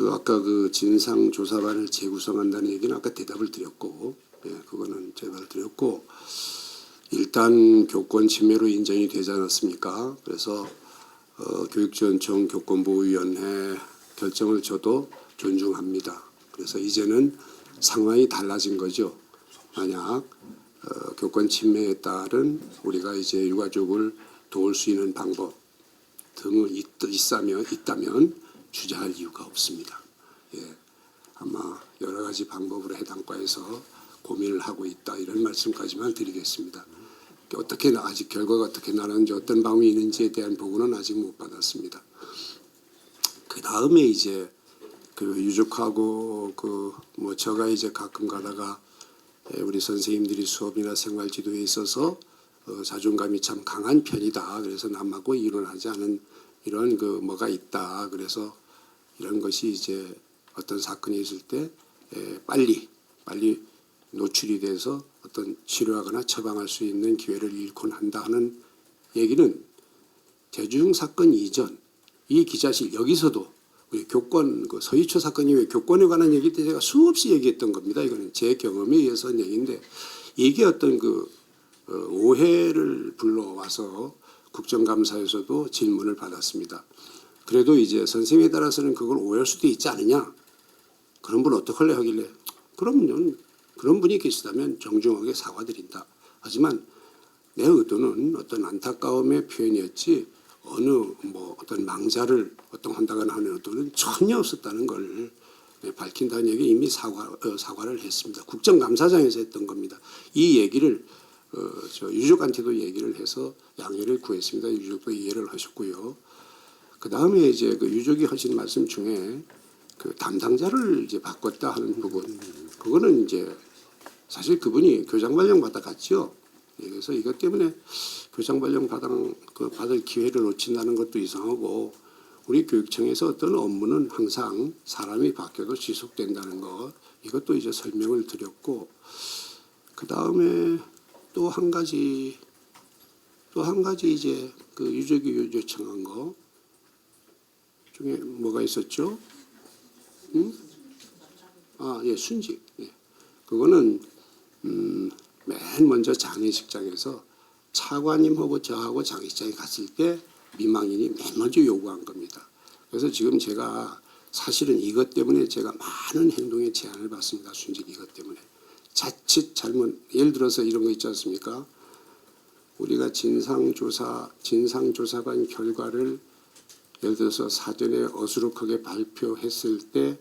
아까 그 진상조사반을 재구성한다는 얘기는 아까 대답을 드렸고, 그거는 대답을 드렸고, 일단 교권 침해로 인정이 되지 않았습니까? 그래서 교육지원청 교권보호위원회 결정을 저도 존중합니다. 그래서 이제는 상황이 달라진 거죠. 만약 교권 침해에 따른 우리가 이제 유가족을 도울 수 있는 방법 등을 있다면 주저할 이유가 없습니다. 아마 여러 가지 방법으로 해당 과에서 고민을 하고 있다, 이런 말씀까지만 드리겠습니다. 어떻게 아직 결과가 어떻게 나는지, 어떤 방법이 있는지에 대한 보고는 아직 못 받았습니다. 그 다음에 이제 그 유족하고 제가 이제 가끔 가다가 우리 선생님들이 수업이나 생활 지도에 있어서 자존감이 참 강한 편이다. 그래서 남하고 이론하지 않은 이런 뭐가 있다. 그래서 이런 것이 이제 어떤 사건이 있을 때 빨리 노출이 돼서 어떤 치료하거나 처방할 수 있는 기회를 잃곤 한다 하는 얘기는 대주중 사건 이전 이 기자실 여기서도 우리 교권 서희초 사건 이후에 교권에 관한 얘기 때 제가 수없이 얘기했던 겁니다. 이거는 제 경험에 의해서 한 얘기인데, 이게 어떤 오해를 불러와서 국정감사에서도 질문을 받았습니다. 그래도 이제 선생님에 따라서는 그걸 오해할 수도 있지 않느냐, 그런 분 어떡할래 하길래, 그럼요, 그런 분이 계시다면 정중하게 사과드린다. 하지만 내 의도는 어떤 안타까움의 표현이었지 어떤 망자를 한다거나 하는 의도는 전혀 없었다는 걸 밝힌다는 얘기 이미 사과를 했습니다. 국정감사장에서 했던 겁니다. 이 얘기를 저 유족한테도 얘기를 해서 양해를 구했습니다. 유족도 이해를 하셨고요. 그 다음에 이제 유족이 하신 말씀 중에 담당자를 이제 바꿨다 하는 부분, 그거는 이제 사실 그분이 교장 발령 받아 갔죠. 그래서 이것 때문에 교장 발령 받을 기회를 놓친다는 것도 이상하고, 우리 교육청에서 어떤 업무는 항상 사람이 바뀌어도 지속된다는 것, 이것도 이제 설명을 드렸고, 그 다음에 또 한 가지 이제 유족이 요청한 거 중에 뭐가 있었죠? 순직. 그거는 맨 먼저 장례식장에서 차관님하고 저하고 장례식장에 갔을 때 민망인이 맨 먼저 요구한 겁니다. 그래서 지금 제가 사실은 이것 때문에 제가 많은 행동에 제한을 받습니다. 순직 이것 때문에. 자칫 잘못, 예를 들어서 이런 거 있지 않습니까? 우리가 진상조사관 결과를 예를 들어서 사전에 어수룩하게 발표했을 때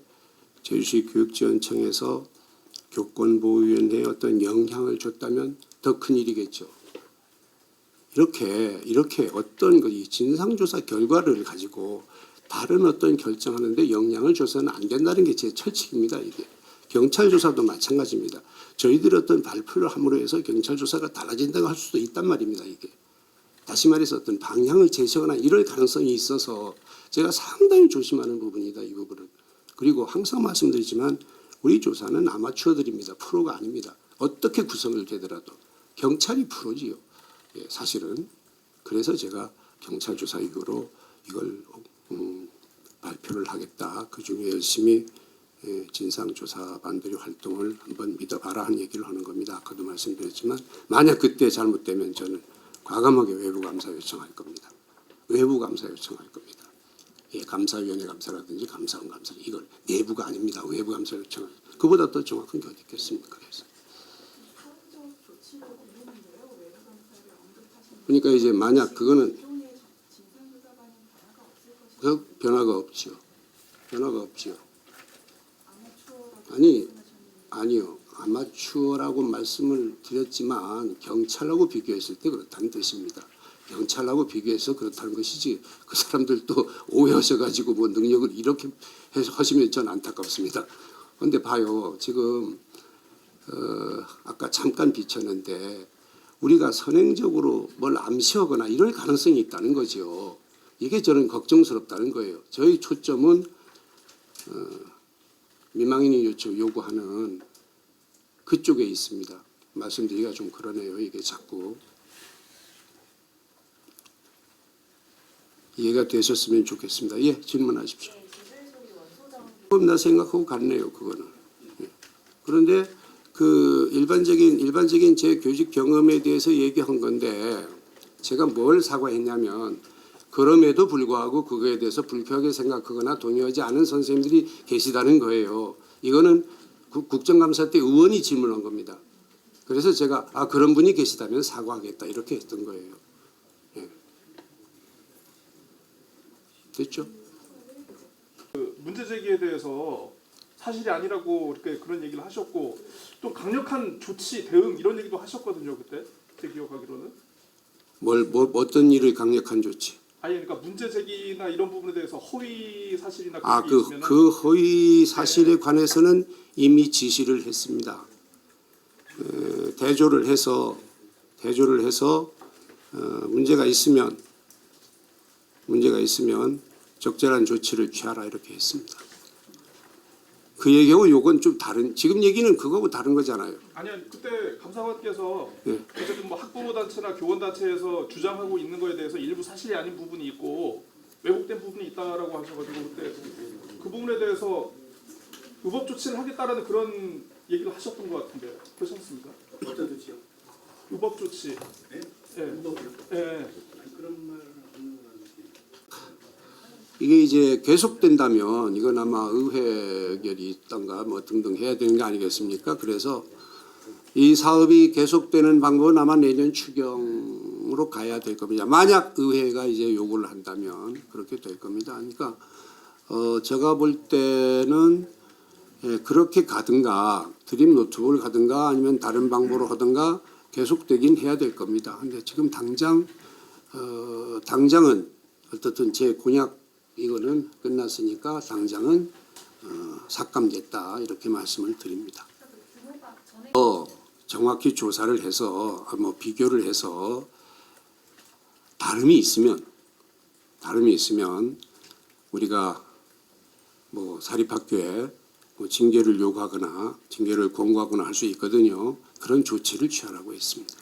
제주시 교육지원청에서 교권보호위원회에 어떤 영향을 줬다면 더 큰 일이겠죠. 이렇게 어떤 이 진상조사 결과를 가지고 다른 어떤 결정하는데 영향을 줘서는 안 된다는 게 제 철칙입니다. 이게 경찰 조사도 마찬가지입니다. 저희들이 어떤 발표를 함으로 해서 경찰 조사가 달라진다고 할 수도 있단 말입니다. 이게 다시 말해서 어떤 방향을 제시하거나 이럴 가능성이 있어서 제가 상당히 조심하는 부분이다, 이 부분은. 그리고 항상 말씀드리지만 우리 조사는 아마추어들입니다. 프로가 아닙니다. 어떻게 구성을 되더라도 경찰이 프로지요. 사실은. 그래서 제가 경찰 조사 이후로 이걸 발표를 하겠다. 그중에 열심히 진상조사반들의 활동을 한번 믿어봐라 하는 얘기를 하는 겁니다. 아까도 말씀드렸지만 만약 그때 잘못되면 저는 과감하게 외부감사 요청할 겁니다. 외부감사 요청할 겁니다. 감사위원회 감사라든지 감사원 감사, 이걸 내부가 아닙니다. 외부감사 요청을. 그보다 더 정확한 게 어디 있겠습니까? 그래서. 그러니까 이제 만약 그거는 변화가 없죠. 변화가 없죠. 아니요. 아마추어라고 말씀을 드렸지만 경찰하고 비교했을 때 그렇다는 뜻입니다. 경찰하고 비교해서 그렇다는 것이지, 그 사람들도 오해하셔가지고 능력을 이렇게 하시면 전 안타깝습니다. 그런데 봐요. 지금 아까 잠깐 비쳤는데 우리가 선행적으로 뭘 암시하거나 이럴 가능성이 있다는 거죠. 이게 저는 걱정스럽다는 거예요. 저희 초점은 민망인이 요구하는 그쪽에 있습니다. 말씀드리기가 좀 그러네요. 이게 자꾸. 이해가 되셨으면 좋겠습니다. 예, 질문하십시오. 네, 제주소리 원소장 나 생각하고 같네요. 그거는. 예. 그런데 그 일반적인 제 교직 경험에 대해서 얘기한 건데 제가 뭘 사과했냐면 그럼에도 불구하고 그거에 대해서 불쾌하게 생각하거나 동의하지 않은 선생님들이 계시다는 거예요. 이거는 국정감사 때 의원이 질문한 겁니다. 그래서 제가 그런 분이 계시다면 사과하겠다 이렇게 했던 거예요. 예. 됐죠? 그 문제 제기에 대해서 사실이 아니라고 이렇게 그런 얘기를 하셨고 또 강력한 조치 대응 이런 얘기도 하셨거든요 그때 제 기억하기로는. 어떤 일을 강력한 조치? 아니 그러니까 문제 제기나 이런 부분에 대해서 허위 사실이나 그런 게 있으면 그 허위 사실에 관해서는 이미 지시를 했습니다. 대조를 해서 문제가 있으면 적절한 조치를 취하라 이렇게 했습니다. 그 얘기하고 요건 좀 다른, 지금 얘기는 그거하고 다른 거잖아요. 아니 그때 감사관께서 네. 어쨌든 뭐 학부모 단체나 교원 단체에서 주장하고 있는 거에 대해서 일부 사실이 아닌 부분이 있고 왜곡된 부분이 있다라고 하셔가지고 그때 그 부분에 대해서 위법 조치를 하겠다라는 그런 얘기를 하셨던 것 같은데 그렇지 않습니까? 어떤 조치요? 위법 조치. 네? 예. 운동이요? 예. 아니, 그런 말을 하는 건 이게 이제 계속된다면 이건 아마 의회결이 있던가 뭐 등등 해야 되는 게 아니겠습니까? 그래서 이 사업이 계속되는 방법은 아마 내년 추경으로 가야 될 겁니다. 만약 의회가 이제 요구를 한다면 그렇게 될 겁니다. 그러니까 제가 볼 때는 그렇게 가든가 드림 노트북을 가든가 아니면 다른 방법으로 하든가 계속되긴 해야 될 겁니다. 근데 지금 당장은 어떻든 제 공약 이거는 끝났으니까 당장은 삭감됐다 이렇게 말씀을 드립니다. 정확히 조사를 해서 비교를 해서 다름이 있으면 우리가 뭐 사립학교에 징계를 요구하거나 징계를 권고하거나 할 수 있거든요. 그런 조치를 취하라고 했습니다.